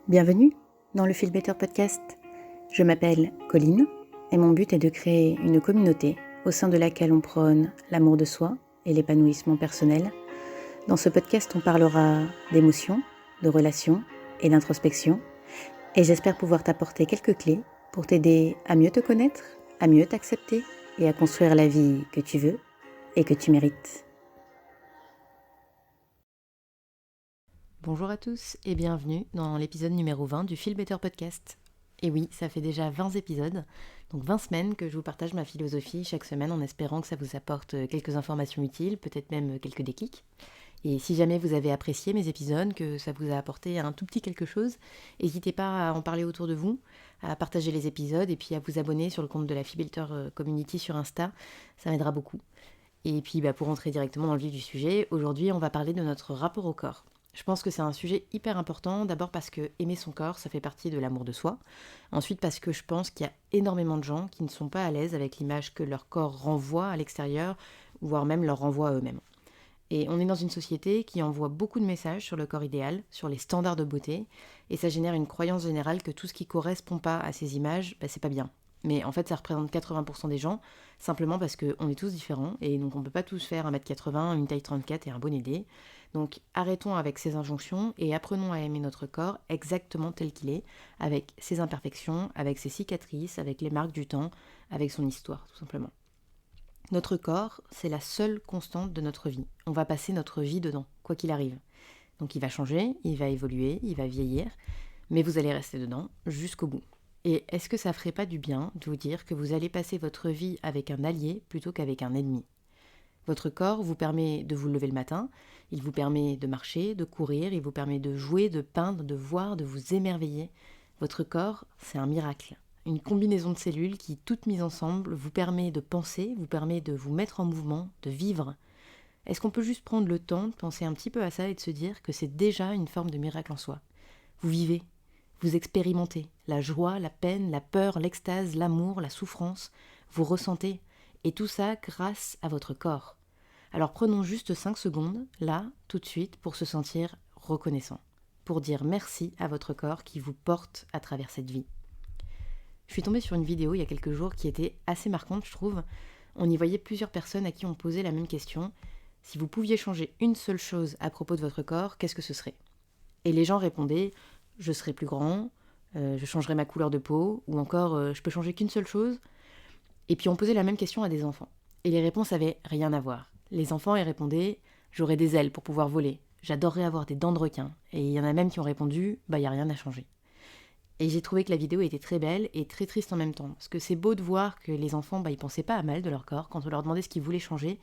Bienvenue dans le Feel Better Podcast. Je m'appelle Colline et mon but est de créer une communauté au sein de laquelle on prône l'amour de soi et l'épanouissement personnel. Dans ce podcast, on parlera d'émotions, de relations et d'introspection. Et j'espère pouvoir t'apporter quelques clés pour t'aider à mieux te connaître, à mieux t'accepter et à construire la vie que tu veux et que tu mérites. Bonjour à tous et bienvenue dans l'épisode numéro 20 du Feel Better Podcast. Et oui, ça fait déjà 20 épisodes, donc 20 semaines que je vous partage ma philosophie chaque semaine en espérant que ça vous apporte quelques informations utiles, peut-être même quelques déclics. Et si jamais vous avez apprécié mes épisodes, que ça vous a apporté un tout petit quelque chose, n'hésitez pas à en parler autour de vous, à partager les épisodes et puis à vous abonner sur le compte de la Feel Better Community sur Insta, ça m'aidera beaucoup. Et puis pour entrer directement dans le vif du sujet, aujourd'hui on va parler de notre rapport au corps. Je pense que c'est un sujet hyper important, d'abord parce que aimer son corps, ça fait partie de l'amour de soi. Ensuite parce que je pense qu'il y a énormément de gens qui ne sont pas à l'aise avec l'image que leur corps renvoie à l'extérieur, voire même leur renvoie à eux-mêmes. Et on est dans une société qui envoie beaucoup de messages sur le corps idéal, sur les standards de beauté, et ça génère une croyance générale que tout ce qui ne correspond pas à ces images, c'est pas bien. Mais en fait, ça représente 80% des gens, simplement parce qu'on est tous différents, et donc on ne peut pas tous faire 1m80, une taille 34 et un bonnet D. Donc arrêtons avec ces injonctions et apprenons à aimer notre corps exactement tel qu'il est, avec ses imperfections, avec ses cicatrices, avec les marques du temps, avec son histoire, tout simplement. Notre corps, c'est la seule constante de notre vie. On va passer notre vie dedans, quoi qu'il arrive. Donc il va changer, il va évoluer, il va vieillir, mais vous allez rester dedans jusqu'au bout. Et est-ce que ça ferait pas du bien de vous dire que vous allez passer votre vie avec un allié plutôt qu'avec un ennemi ? Votre corps vous permet de vous lever le matin, il vous permet de marcher, de courir, il vous permet de jouer, de peindre, de voir, de vous émerveiller. Votre corps, c'est un miracle. Une combinaison de cellules qui, toutes mises ensemble, vous permet de penser, vous permet de vous mettre en mouvement, de vivre. Est-ce qu'on peut juste prendre le temps de penser un petit peu à ça et de se dire que c'est déjà une forme de miracle en soi ? Vous vivez, vous expérimentez la joie, la peine, la peur, l'extase, l'amour, la souffrance. Vous ressentez. Et tout ça grâce à votre corps. Alors prenons juste 5 secondes, là, tout de suite, pour se sentir reconnaissant. Pour dire merci à votre corps qui vous porte à travers cette vie. Je suis tombée sur une vidéo il y a quelques jours qui était assez marquante, je trouve. On y voyait plusieurs personnes à qui on posait la même question. Si vous pouviez changer une seule chose à propos de votre corps, qu'est-ce que ce serait ? Et les gens répondaient « je serais plus grand »,« je changerais ma couleur de peau » ou encore « je peux changer qu'une seule chose ». Et puis on posait la même question à des enfants. Et les réponses avaient rien à voir. Les enfants y répondaient « j'aurais des ailes pour pouvoir voler, j'adorerais avoir des dents de requin ». Et il y en a même qui ont répondu « y a rien à changer ». Et j'ai trouvé que la vidéo était très belle et très triste en même temps. Parce que c'est beau de voir que les enfants, ils pensaient pas à mal de leur corps. Quand on leur demandait ce qu'ils voulaient changer,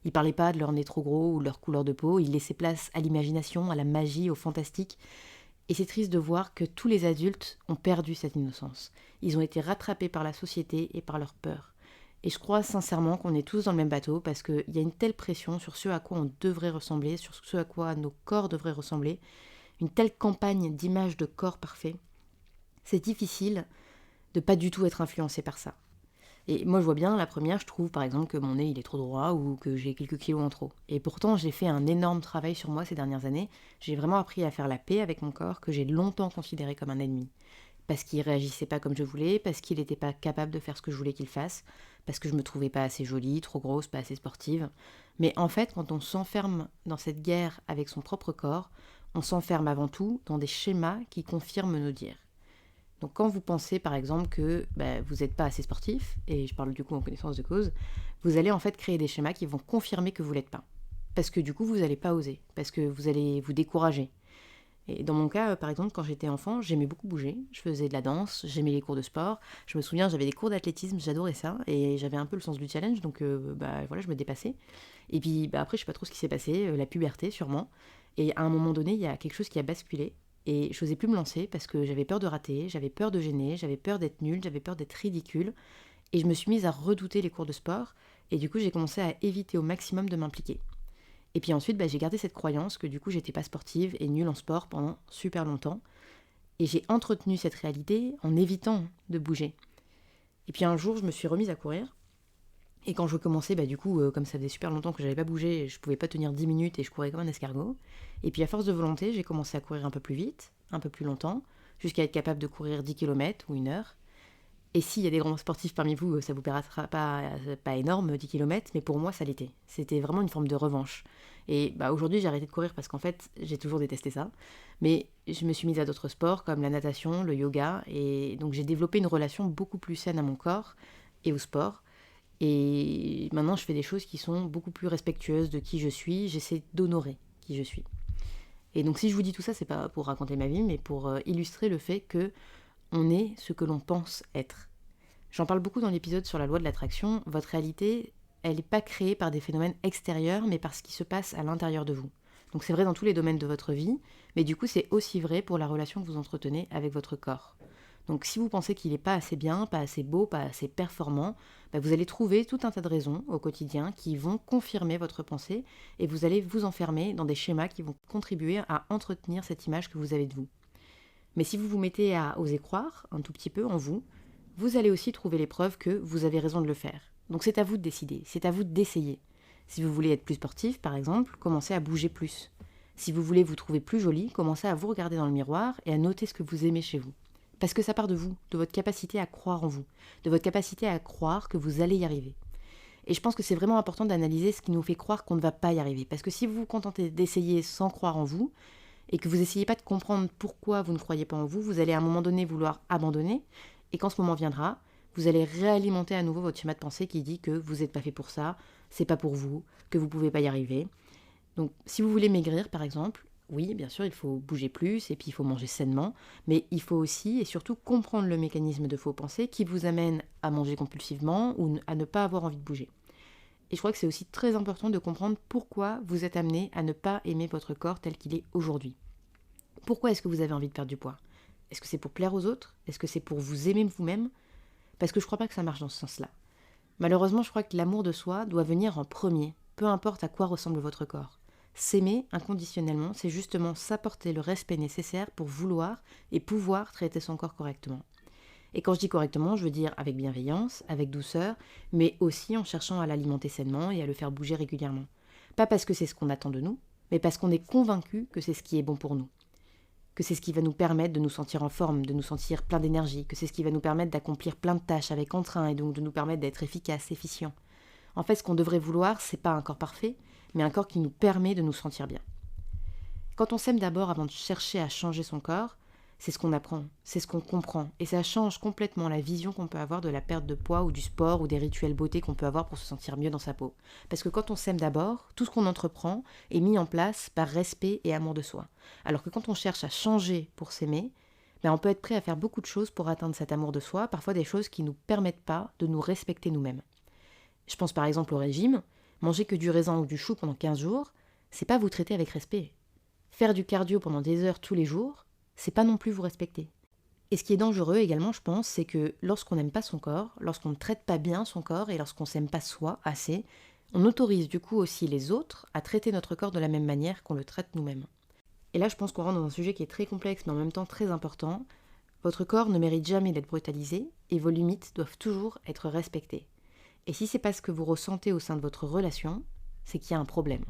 ils parlaient pas de leur nez trop gros ou de leur couleur de peau. Ils laissaient place à l'imagination, à la magie, au fantastique. Et c'est triste de voir que tous les adultes ont perdu cette innocence. Ils ont été rattrapés par la société et par leur peur. Et je crois sincèrement qu'on est tous dans le même bateau parce qu'il y a une telle pression sur ce à quoi on devrait ressembler, sur ce à quoi nos corps devraient ressembler, une telle campagne d'images de corps parfaits. C'est difficile de pas du tout être influencé par ça. Et moi je vois bien, la première, je trouve par exemple que mon nez il est trop droit ou que j'ai quelques kilos en trop. Et pourtant j'ai fait un énorme travail sur moi ces dernières années. J'ai vraiment appris à faire la paix avec mon corps que j'ai longtemps considéré comme un ennemi. Parce qu'il réagissait pas comme je voulais, parce qu'il n'était pas capable de faire ce que je voulais qu'il fasse, parce que je me trouvais pas assez jolie, trop grosse, pas assez sportive. Mais en fait, quand on s'enferme dans cette guerre avec son propre corps, on s'enferme avant tout dans des schémas qui confirment nos dires. Donc quand vous pensez par exemple que vous n'êtes pas assez sportif, et je parle du coup en connaissance de cause, vous allez en fait créer des schémas qui vont confirmer que vous l'êtes pas. Parce que du coup vous n'allez pas oser, parce que vous allez vous décourager. Et dans mon cas, par exemple, quand j'étais enfant, j'aimais beaucoup bouger, je faisais de la danse, j'aimais les cours de sport, je me souviens j'avais des cours d'athlétisme, j'adorais ça, et j'avais un peu le sens du challenge, donc voilà, je me dépassais. Et puis après je sais pas trop ce qui s'est passé, la puberté sûrement, et à un moment donné il y a quelque chose qui a basculé, et je n'osais plus me lancer parce que j'avais peur de rater, j'avais peur de gêner, j'avais peur d'être nulle, j'avais peur d'être ridicule. Et je me suis mise à redouter les cours de sport. Et du coup, j'ai commencé à éviter au maximum de m'impliquer. Et puis ensuite, j'ai gardé cette croyance que du coup, j'étais pas sportive et nulle en sport pendant super longtemps. Et j'ai entretenu cette réalité en évitant de bouger. Et puis un jour, je me suis remise à courir. Et quand je commençais, comme ça faisait super longtemps que j'avais pas bougé, je pouvais pas tenir 10 minutes et je courais comme un escargot. Et puis à force de volonté, j'ai commencé à courir un peu plus vite, un peu plus longtemps, jusqu'à être capable de courir 10 km ou 1 heure. Et s'il y a des grands sportifs parmi vous, ça vous paraîtra pas énorme, 10 km, mais pour moi, ça l'était. C'était vraiment une forme de revanche. Et aujourd'hui, j'ai arrêté de courir parce qu'en fait, j'ai toujours détesté ça. Mais je me suis mise à d'autres sports comme la natation, le yoga. Et donc, j'ai développé une relation beaucoup plus saine à mon corps et au sport. Et maintenant, je fais des choses qui sont beaucoup plus respectueuses de qui je suis. J'essaie d'honorer qui je suis. Et donc, si je vous dis tout ça, c'est pas pour raconter ma vie, mais pour illustrer le fait que on est ce que l'on pense être. J'en parle beaucoup dans l'épisode sur la loi de l'attraction. Votre réalité, elle n'est pas créée par des phénomènes extérieurs, mais par ce qui se passe à l'intérieur de vous. Donc c'est vrai dans tous les domaines de votre vie, mais du coup c'est aussi vrai pour la relation que vous entretenez avec votre corps. Donc si vous pensez qu'il n'est pas assez bien, pas assez beau, pas assez performant, vous allez trouver tout un tas de raisons au quotidien qui vont confirmer votre pensée et vous allez vous enfermer dans des schémas qui vont contribuer à entretenir cette image que vous avez de vous. Mais si vous vous mettez à oser croire un tout petit peu en vous, vous allez aussi trouver les preuves que vous avez raison de le faire. Donc c'est à vous de décider, c'est à vous d'essayer. Si vous voulez être plus sportif, par exemple, commencez à bouger plus. Si vous voulez vous trouver plus jolie, commencez à vous regarder dans le miroir et à noter ce que vous aimez chez vous. Parce que ça part de vous, de votre capacité à croire en vous, de votre capacité à croire que vous allez y arriver. Et je pense que c'est vraiment important d'analyser ce qui nous fait croire qu'on ne va pas y arriver. Parce que si vous vous contentez d'essayer sans croire en vous, et que vous n'essayez pas de comprendre pourquoi vous ne croyez pas en vous, vous allez à un moment donné vouloir abandonner, et quand ce moment viendra, vous allez réalimenter à nouveau votre schéma de pensée qui dit que vous n'êtes pas fait pour ça, c'est pas pour vous, que vous ne pouvez pas y arriver. Donc si vous voulez maigrir par exemple, oui bien sûr il faut bouger plus et puis il faut manger sainement, mais il faut aussi et surtout comprendre le mécanisme de faux pensées qui vous amène à manger compulsivement ou à ne pas avoir envie de bouger. Et je crois que c'est aussi très important de comprendre pourquoi vous êtes amené à ne pas aimer votre corps tel qu'il est aujourd'hui. Pourquoi est-ce que vous avez envie de perdre du poids ? Est-ce que c'est pour plaire aux autres ? Est-ce que c'est pour vous aimer vous-même ? Parce que je ne crois pas que ça marche dans ce sens-là. Malheureusement, je crois que l'amour de soi doit venir en premier, peu importe à quoi ressemble votre corps. S'aimer inconditionnellement, c'est justement s'apporter le respect nécessaire pour vouloir et pouvoir traiter son corps correctement. Et quand je dis correctement, je veux dire avec bienveillance, avec douceur, mais aussi en cherchant à l'alimenter sainement et à le faire bouger régulièrement. Pas parce que c'est ce qu'on attend de nous, mais parce qu'on est convaincu que c'est ce qui est bon pour nous. Que c'est ce qui va nous permettre de nous sentir en forme, de nous sentir plein d'énergie, que c'est ce qui va nous permettre d'accomplir plein de tâches avec entrain et donc de nous permettre d'être efficace, efficient. En fait, ce qu'on devrait vouloir, c'est pas un corps parfait, mais un corps qui nous permet de nous sentir bien. Quand on s'aime d'abord avant de chercher à changer son corps, c'est ce qu'on apprend, c'est ce qu'on comprend, et ça change complètement la vision qu'on peut avoir de la perte de poids ou du sport ou des rituels beauté qu'on peut avoir pour se sentir mieux dans sa peau. Parce que quand on s'aime d'abord, tout ce qu'on entreprend est mis en place par respect et amour de soi. Alors que quand on cherche à changer pour s'aimer, on peut être prêt à faire beaucoup de choses pour atteindre cet amour de soi, parfois des choses qui ne nous permettent pas de nous respecter nous-mêmes. Je pense par exemple au régime, manger que du raisin ou du chou pendant 15 jours, c'est pas vous traiter avec respect. Faire du cardio pendant des heures tous les jours, c'est pas non plus vous respecter. Et ce qui est dangereux également, je pense, c'est que lorsqu'on n'aime pas son corps, lorsqu'on ne traite pas bien son corps et lorsqu'on s'aime pas soi assez, on autorise du coup aussi les autres à traiter notre corps de la même manière qu'on le traite nous-mêmes. Et là, je pense qu'on rentre dans un sujet qui est très complexe, mais en même temps très important. Votre corps ne mérite jamais d'être brutalisé et vos limites doivent toujours être respectées. Et si c'est pas ce que vous ressentez au sein de votre relation, c'est qu'il y a un problème.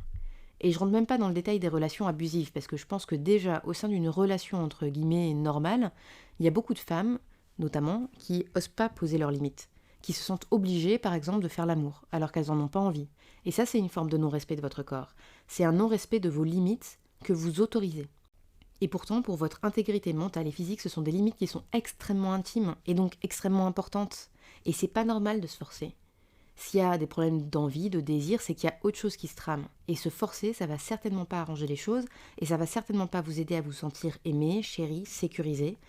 Et je rentre même pas dans le détail des relations abusives, parce que je pense que déjà, au sein d'une relation entre guillemets normale, il y a beaucoup de femmes, notamment, qui osent pas poser leurs limites, qui se sentent obligées, par exemple, de faire l'amour, alors qu'elles en ont pas envie. Et ça, c'est une forme de non-respect de votre corps. C'est un non-respect de vos limites que vous autorisez. Et pourtant, pour votre intégrité mentale et physique, ce sont des limites qui sont extrêmement intimes, et donc extrêmement importantes. Et c'est pas normal de se forcer. S'il y a des problèmes d'envie, de désir, c'est qu'il y a autre chose qui se trame. Et se forcer, ça va certainement pas arranger les choses, et ça va certainement pas vous aider à vous sentir aimé, chéri, sécurisé.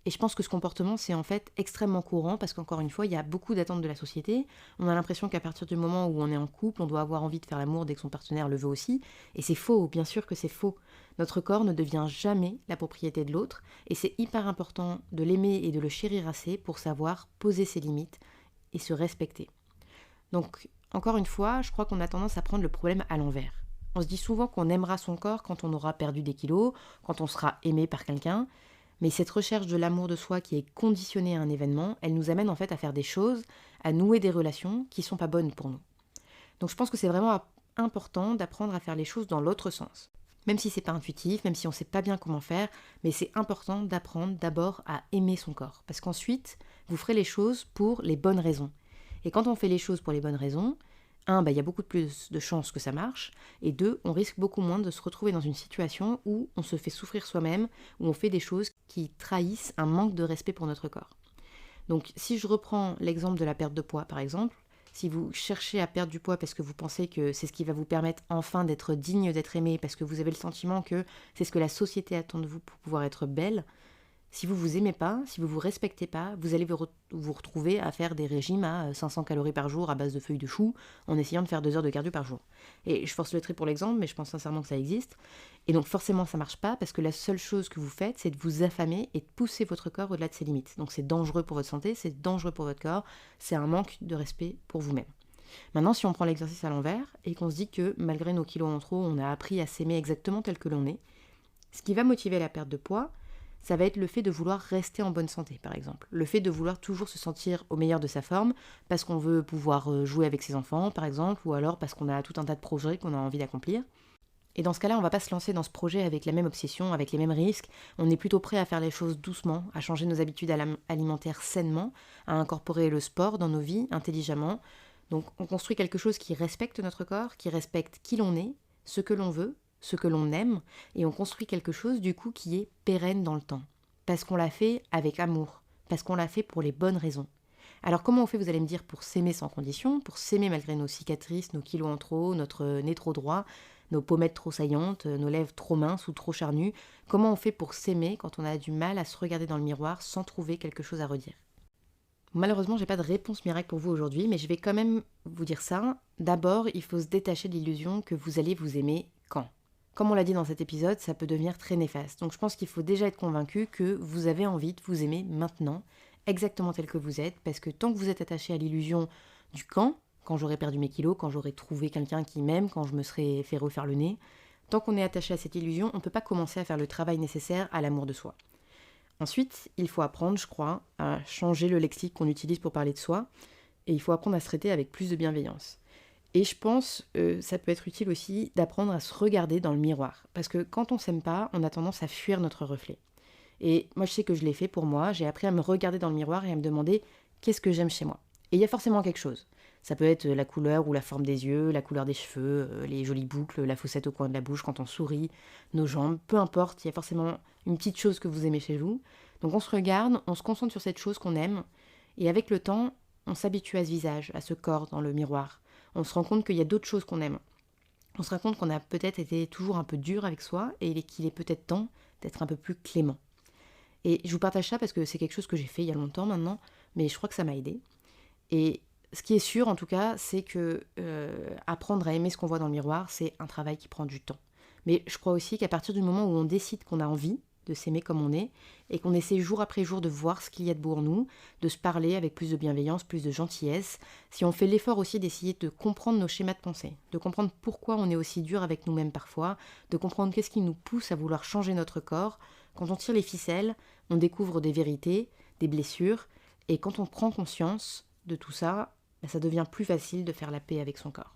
Et je pense que ce comportement, c'est en fait extrêmement courant, parce qu'encore une fois, il y a beaucoup d'attentes de la société. On a l'impression qu'à partir du moment où on est en couple, on doit avoir envie de faire l'amour dès que son partenaire le veut aussi. Et c'est faux, bien sûr que c'est faux. Notre corps ne devient jamais la propriété de l'autre, et c'est hyper important de l'aimer et de le chérir assez pour savoir poser ses limites et se respecter. Donc, encore une fois, je crois qu'on a tendance à prendre le problème à l'envers. On se dit souvent qu'on aimera son corps quand on aura perdu des kilos, quand on sera aimé par quelqu'un, mais cette recherche de l'amour de soi qui est conditionnée à un événement, elle nous amène en fait à faire des choses, à nouer des relations qui sont pas bonnes pour nous. Donc je pense que c'est vraiment important d'apprendre à faire les choses dans l'autre sens. Même si c'est pas intuitif, même si on sait pas bien comment faire, mais c'est important d'apprendre d'abord à aimer son corps. Parce qu'ensuite, vous ferez les choses pour les bonnes raisons. Et quand on fait les choses pour les bonnes raisons, il y a beaucoup plus de chances que ça marche, et deux, on risque beaucoup moins de se retrouver dans une situation où on se fait souffrir soi-même, où on fait des choses qui trahissent un manque de respect pour notre corps. Donc si je reprends l'exemple de la perte de poids par exemple, si vous cherchez à perdre du poids parce que vous pensez que c'est ce qui va vous permettre enfin d'être digne d'être aimé, parce que vous avez le sentiment que c'est ce que la société attend de vous pour pouvoir être belle, si vous vous aimez pas, si vous vous respectez pas, vous allez vous retrouver à faire des régimes à 500 calories par jour à base de feuilles de chou en essayant de faire 2 heures de cardio par jour. Et je force le trait pour l'exemple, mais je pense sincèrement que ça existe. Et donc forcément ça marche pas parce que la seule chose que vous faites, c'est de vous affamer et de pousser votre corps au-delà de ses limites. Donc c'est dangereux pour votre santé, c'est dangereux pour votre corps, c'est un manque de respect pour vous-même. Maintenant, si on prend l'exercice à l'envers et qu'on se dit que malgré nos kilos en trop, on a appris à s'aimer exactement tel que l'on est, ce qui va motiver la perte de poids, ça va être le fait de vouloir rester en bonne santé, par exemple. Le fait de vouloir toujours se sentir au meilleur de sa forme, parce qu'on veut pouvoir jouer avec ses enfants, par exemple, ou alors parce qu'on a tout un tas de projets qu'on a envie d'accomplir. Et dans ce cas-là, on ne va pas se lancer dans ce projet avec la même obsession, avec les mêmes risques. On est plutôt prêt à faire les choses doucement, à changer nos habitudes alimentaires sainement, à incorporer le sport dans nos vies intelligemment. Donc on construit quelque chose qui respecte notre corps, qui respecte qui l'on est, ce que l'on veut, ce que l'on aime, et on construit quelque chose du coup qui est pérenne dans le temps. Parce qu'on l'a fait avec amour, parce qu'on l'a fait pour les bonnes raisons. Alors comment on fait, vous allez me dire, pour s'aimer sans condition, pour s'aimer malgré nos cicatrices, nos kilos en trop, notre nez trop droit, nos pommettes trop saillantes, nos lèvres trop minces ou trop charnues. Comment on fait pour s'aimer quand on a du mal à se regarder dans le miroir sans trouver quelque chose à redire? Malheureusement, j'ai pas de réponse miracle pour vous aujourd'hui, mais je vais quand même vous dire ça. D'abord, il faut se détacher de l'illusion que vous allez vous aimer quand. Comme on l'a dit dans cet épisode, ça peut devenir très néfaste. Donc je pense qu'il faut déjà être convaincu que vous avez envie de vous aimer maintenant, exactement tel que vous êtes, parce que tant que vous êtes attaché à l'illusion du quand j'aurai perdu mes kilos, quand j'aurai trouvé quelqu'un qui m'aime, quand je me serai fait refaire le nez, tant qu'on est attaché à cette illusion, on ne peut pas commencer à faire le travail nécessaire à l'amour de soi. Ensuite, il faut apprendre, je crois, à changer le lexique qu'on utilise pour parler de soi, et il faut apprendre à se traiter avec plus de bienveillance. Et je pense ça peut être utile aussi d'apprendre à se regarder dans le miroir, parce que quand on s'aime pas, on a tendance à fuir notre reflet. Et moi, je sais que je l'ai fait pour moi, j'ai appris à me regarder dans le miroir et à me demander qu'est-ce que j'aime chez moi. Et il y a forcément quelque chose. Ça peut être la couleur ou la forme des yeux, la couleur des cheveux, les jolies boucles, la fossette au coin de la bouche quand on sourit, nos jambes, peu importe, il y a forcément une petite chose que vous aimez chez vous. Donc on se regarde, on se concentre sur cette chose qu'on aime, et avec le temps, on s'habitue à ce visage, à ce corps dans le miroir. On se rend compte qu'il y a d'autres choses qu'on aime. On se rend compte qu'on a peut-être été toujours un peu dur avec soi, et qu'il est peut-être temps d'être un peu plus clément. Et je vous partage ça parce que c'est quelque chose que j'ai fait il y a longtemps maintenant, mais je crois que ça m'a aidé. Et ce qui est sûr en tout cas, c'est que apprendre à aimer ce qu'on voit dans le miroir, c'est un travail qui prend du temps. Mais je crois aussi qu'à partir du moment où on décide qu'on a envie de s'aimer comme on est, et qu'on essaie jour après jour de voir ce qu'il y a de beau en nous, de se parler avec plus de bienveillance, plus de gentillesse, si on fait l'effort aussi d'essayer de comprendre nos schémas de pensée, de comprendre pourquoi on est aussi dur avec nous-mêmes parfois, de comprendre qu'est-ce qui nous pousse à vouloir changer notre corps, quand on tire les ficelles, on découvre des vérités, des blessures, et quand on prend conscience de tout ça, ça devient plus facile de faire la paix avec son corps.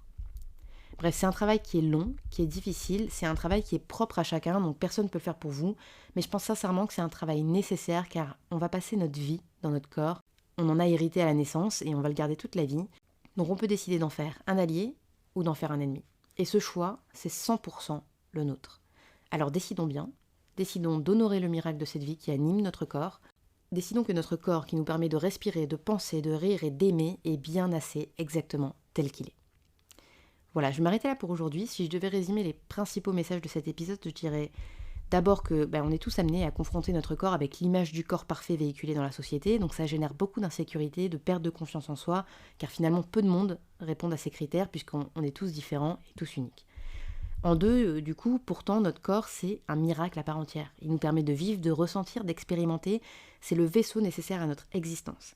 Bref, c'est un travail qui est long, qui est difficile, c'est un travail qui est propre à chacun, donc personne ne peut le faire pour vous, mais je pense sincèrement que c'est un travail nécessaire car on va passer notre vie dans notre corps, on en a hérité à la naissance et on va le garder toute la vie, donc on peut décider d'en faire un allié ou d'en faire un ennemi. Et ce choix, c'est 100% le nôtre. Alors décidons bien, décidons d'honorer le miracle de cette vie qui anime notre corps, décidons que notre corps qui nous permet de respirer, de penser, de rire et d'aimer est bien assez exactement tel qu'il est. Voilà, je vais m'arrêter là pour aujourd'hui. Si je devais résumer les principaux messages de cet épisode, je dirais d'abord que on est tous amenés à confronter notre corps avec l'image du corps parfait véhiculée dans la société, donc ça génère beaucoup d'insécurité, de perte de confiance en soi, car finalement peu de monde répondent à ces critères puisqu'on est tous différents et tous uniques. En deux, du coup, pourtant, notre corps, c'est un miracle à part entière. Il nous permet de vivre, de ressentir, d'expérimenter. C'est le vaisseau nécessaire à notre existence.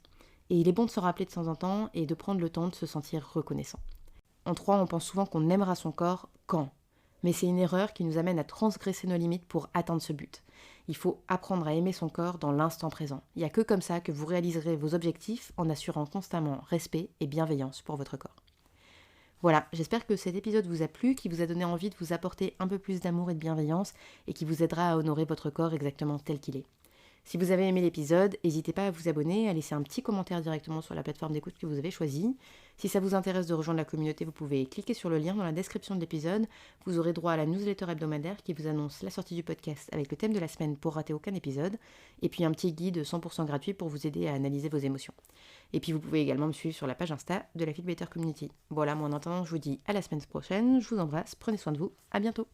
Et il est bon de se rappeler de temps en temps et de prendre le temps de se sentir reconnaissant. En 3, on pense souvent qu'on aimera son corps quand. Mais c'est une erreur qui nous amène à transgresser nos limites pour atteindre ce but. Il faut apprendre à aimer son corps dans l'instant présent. Il n'y a que comme ça que vous réaliserez vos objectifs en assurant constamment respect et bienveillance pour votre corps. Voilà, j'espère que cet épisode vous a plu, qui vous a donné envie de vous apporter un peu plus d'amour et de bienveillance et qui vous aidera à honorer votre corps exactement tel qu'il est. Si vous avez aimé l'épisode, n'hésitez pas à vous abonner, à laisser un petit commentaire directement sur la plateforme d'écoute que vous avez choisie. Si ça vous intéresse de rejoindre la communauté, vous pouvez cliquer sur le lien dans la description de l'épisode. Vous aurez droit à la newsletter hebdomadaire qui vous annonce la sortie du podcast avec le thème de la semaine pour rater aucun épisode, et puis un petit guide 100% gratuit pour vous aider à analyser vos émotions. Et puis vous pouvez également me suivre sur la page Insta de la Feel Better Community. Voilà, moi en attendant, je vous dis à la semaine prochaine, je vous embrasse, prenez soin de vous, à bientôt.